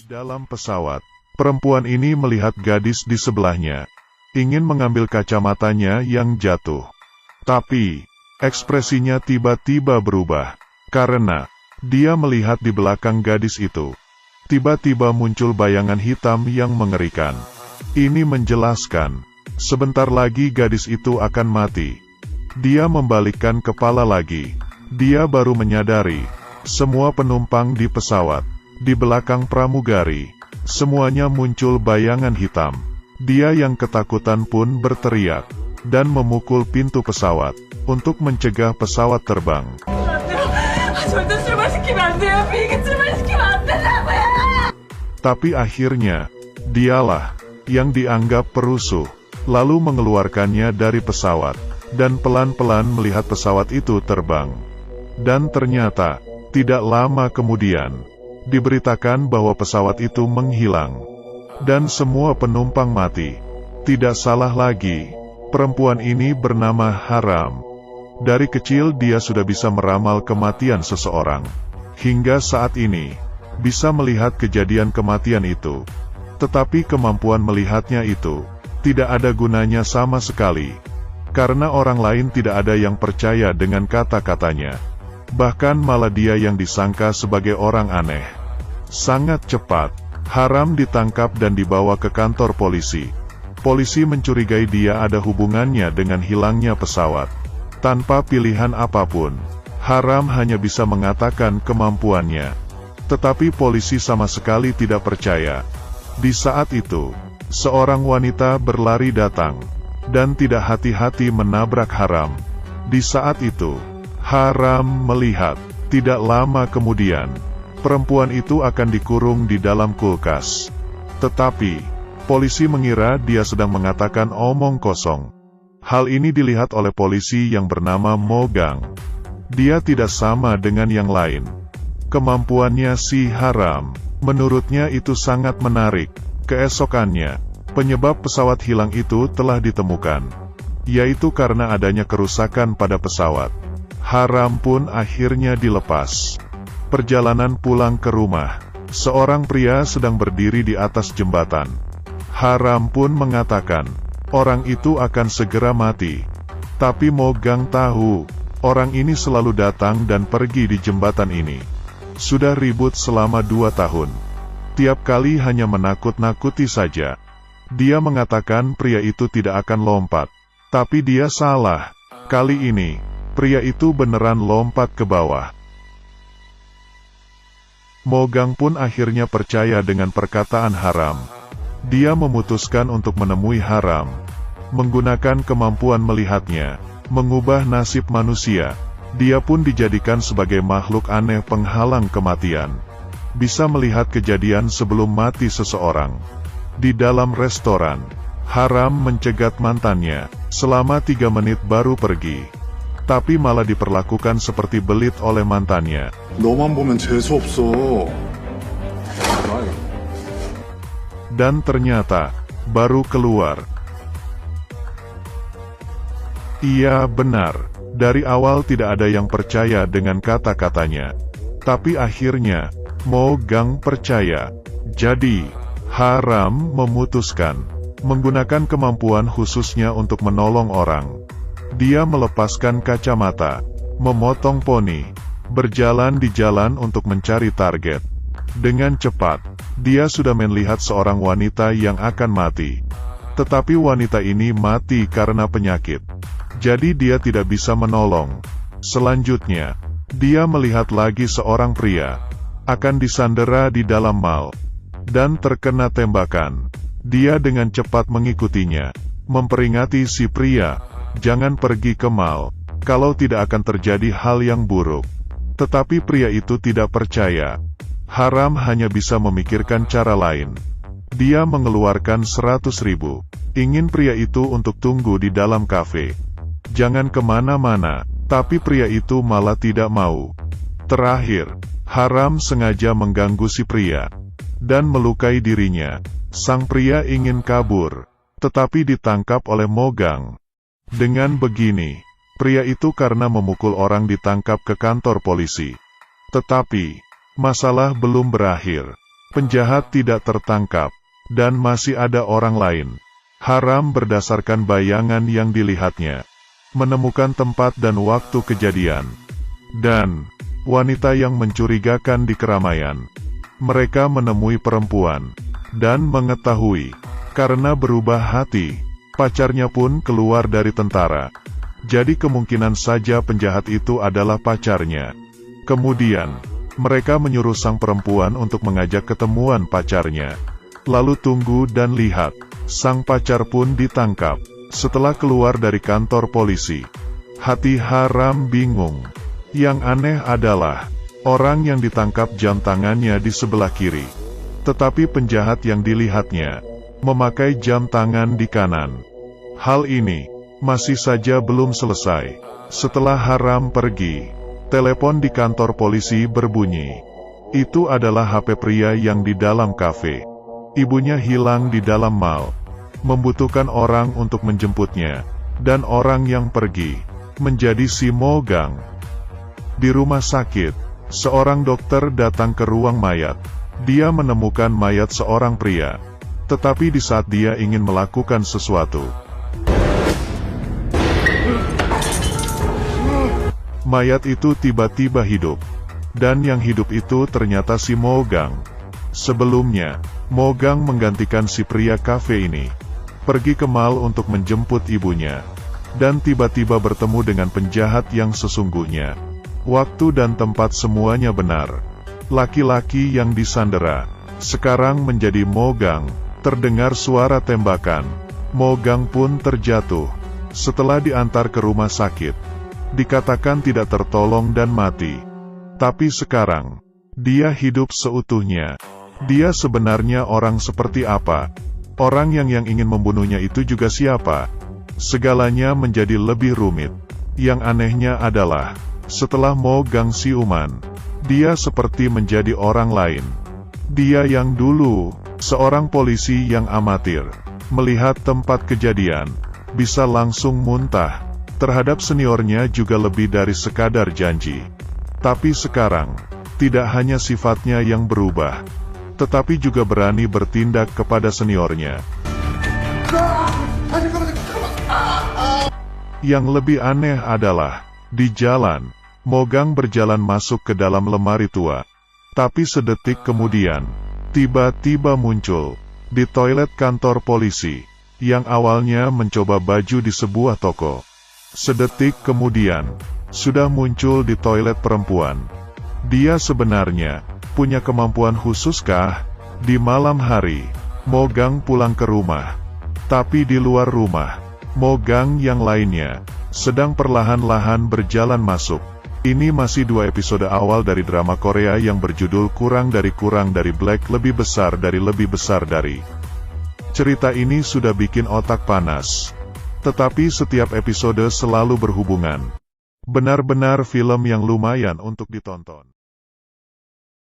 Dalam pesawat, perempuan ini melihat gadis di sebelahnya, ingin mengambil kacamatanya yang jatuh. Tapi, ekspresinya tiba-tiba berubah, karena dia melihat di belakang gadis itu. Tiba-tiba muncul bayangan hitam yang mengerikan. Ini menjelaskan, sebentar lagi gadis itu akan mati. Dia membalikkan kepala lagi. Dia baru menyadari, semua penumpang di pesawat, di belakang pramugari, semuanya muncul bayangan hitam. Dia yang ketakutan pun berteriak, dan memukul pintu pesawat, untuk mencegah pesawat terbang. Tapi akhirnya, dialah yang dianggap perusuh, lalu mengeluarkannya dari pesawat, dan pelan-pelan melihat pesawat itu terbang. Dan ternyata, tidak lama kemudian, diberitakan bahwa pesawat itu menghilang, dan semua penumpang mati. Tidak salah lagi, perempuan ini bernama Haram. Dari kecil dia sudah bisa meramal kematian seseorang. Hingga saat ini, bisa melihat kejadian kematian itu. Tetapi kemampuan melihatnya itu, tidak ada gunanya sama sekali. Karena orang lain tidak ada yang percaya dengan kata-katanya. Bahkan malah dia yang disangka sebagai orang aneh. Sangat cepat, Haram ditangkap dan dibawa ke kantor polisi. Polisi mencurigai dia ada hubungannya dengan hilangnya pesawat. Tanpa pilihan apapun, Haram hanya bisa mengatakan kemampuannya. Tetapi polisi sama sekali tidak percaya. Di saat itu, seorang wanita berlari datang, dan tidak hati-hati menabrak Haram. Di saat itu, Haram melihat, tidak lama kemudian, perempuan itu akan dikurung di dalam kulkas. Tetapi, polisi mengira dia sedang mengatakan omong kosong. Hal ini dilihat oleh polisi yang bernama Mogang. Dia tidak sama dengan yang lain. Kemampuannya si Haram, menurutnya itu sangat menarik. Keesokannya, penyebab pesawat hilang itu telah ditemukan, yaitu karena adanya kerusakan pada pesawat. Haram pun akhirnya dilepas. Perjalanan pulang ke rumah, seorang pria sedang berdiri di atas jembatan. Haram pun mengatakan, orang itu akan segera mati. Tapi Mogang tahu, orang ini selalu datang dan pergi di jembatan ini. Sudah ribut selama 2 tahun. Tiap kali hanya menakut-nakuti saja. Dia mengatakan pria itu tidak akan lompat. Tapi dia salah. Kali ini, pria itu beneran lompat ke bawah. Mogang pun akhirnya percaya dengan perkataan Haram. Dia memutuskan untuk menemui Haram. Menggunakan kemampuan melihatnya, mengubah nasib manusia. Dia pun dijadikan sebagai makhluk aneh penghalang kematian. Bisa melihat kejadian sebelum mati seseorang. Di dalam restoran, Haram mencegat mantannya, selama 3 menit baru pergi. Tapi malah diperlakukan seperti belit oleh mantannya. 너만 보면 재수 없어. Dan ternyata, baru keluar. Iya benar, dari awal tidak ada yang percaya dengan kata-katanya. Tapi akhirnya, Mogang percaya. Jadi, Haram memutuskan, menggunakan kemampuan khususnya untuk menolong orang. Dia melepaskan kacamata, memotong poni, berjalan di jalan untuk mencari target. Dengan cepat, dia sudah melihat seorang wanita yang akan mati. Tetapi wanita ini mati karena penyakit. Jadi dia tidak bisa menolong. Selanjutnya, dia melihat lagi seorang pria, akan disandera di dalam mal, dan terkena tembakan. Dia dengan cepat mengikutinya, memperingati si pria, jangan pergi ke mal, kalau tidak akan terjadi hal yang buruk. Tetapi pria itu tidak percaya. Haram hanya bisa memikirkan cara lain. Dia mengeluarkan 100.000. Ingin pria itu untuk tunggu di dalam kafe. Jangan kemana-mana, tapi pria itu malah tidak mau. Terakhir, Haram sengaja mengganggu si pria, dan melukai dirinya. Sang pria ingin kabur, tetapi ditangkap oleh Mogang. Dengan begini, pria itu karena memukul orang ditangkap ke kantor polisi. Tetapi, masalah belum berakhir. Penjahat tidak tertangkap, dan masih ada orang lain. Haram berdasarkan bayangan yang dilihatnya. Menemukan tempat dan waktu kejadian. Dan wanita yang mencurigakan di keramaian. Mereka menemui perempuan, dan mengetahui, karena berubah hati, pacarnya pun keluar dari tentara. Jadi kemungkinan saja penjahat itu adalah pacarnya. Kemudian, mereka menyuruh sang perempuan untuk mengajak ketemuan pacarnya. Lalu tunggu dan lihat, sang pacar pun ditangkap. Setelah keluar dari kantor polisi, hati Haram bingung. Yang aneh adalah, orang yang ditangkap jam tangannya di sebelah kiri. Tetapi penjahat yang dilihatnya, memakai jam tangan di kanan. Hal ini masih saja belum selesai. Setelah Haram pergi, telepon di kantor polisi berbunyi. Itu adalah HP pria yang di dalam kafe. Ibunya hilang di dalam mal, membutuhkan orang untuk menjemputnya, dan orang yang pergi menjadi si Mogang. Di rumah sakit, seorang dokter datang ke ruang mayat. Dia menemukan mayat seorang pria, tetapi di saat dia ingin melakukan sesuatu, mayat itu tiba-tiba hidup. Dan yang hidup itu ternyata si Mogang. Sebelumnya, Mogang menggantikan si pria kafe ini. Pergi ke mal untuk menjemput ibunya. Dan tiba-tiba bertemu dengan penjahat yang sesungguhnya. Waktu dan tempat semuanya benar. Laki-laki yang disandera sekarang menjadi Mogang. Terdengar suara tembakan. Mogang pun terjatuh. Setelah diantar ke rumah sakit, dikatakan tidak tertolong dan mati. Tapi sekarang, dia hidup seutuhnya. Dia sebenarnya orang seperti apa? Orang yang ingin membunuhnya itu juga siapa? Segalanya menjadi lebih rumit. Yang anehnya adalah, setelah Mogang siuman, dia seperti menjadi orang lain. Dia yang dulu, seorang polisi yang amatir, melihat tempat kejadian, bisa langsung muntah. Terhadap seniornya juga lebih dari sekadar janji. Tapi sekarang, tidak hanya sifatnya yang berubah, tetapi juga berani bertindak kepada seniornya. Yang lebih aneh adalah, di jalan, Mogang berjalan masuk ke dalam lemari tua. Tapi sedetik kemudian, tiba-tiba muncul, di toilet kantor polisi, yang awalnya mencoba baju di sebuah toko. Sedetik kemudian, sudah muncul di toilet perempuan. Dia sebenarnya punya kemampuan khususkah? Di malam hari, Mogang pulang ke rumah. Tapi di luar rumah, Mogang yang lainnya sedang perlahan-lahan berjalan masuk. Ini masih 2 episode awal dari drama Korea yang berjudul Kurang dari Black lebih besar dari. Cerita ini sudah bikin otak panas. Tetapi setiap episode selalu berhubungan. Benar-benar film yang lumayan untuk ditonton.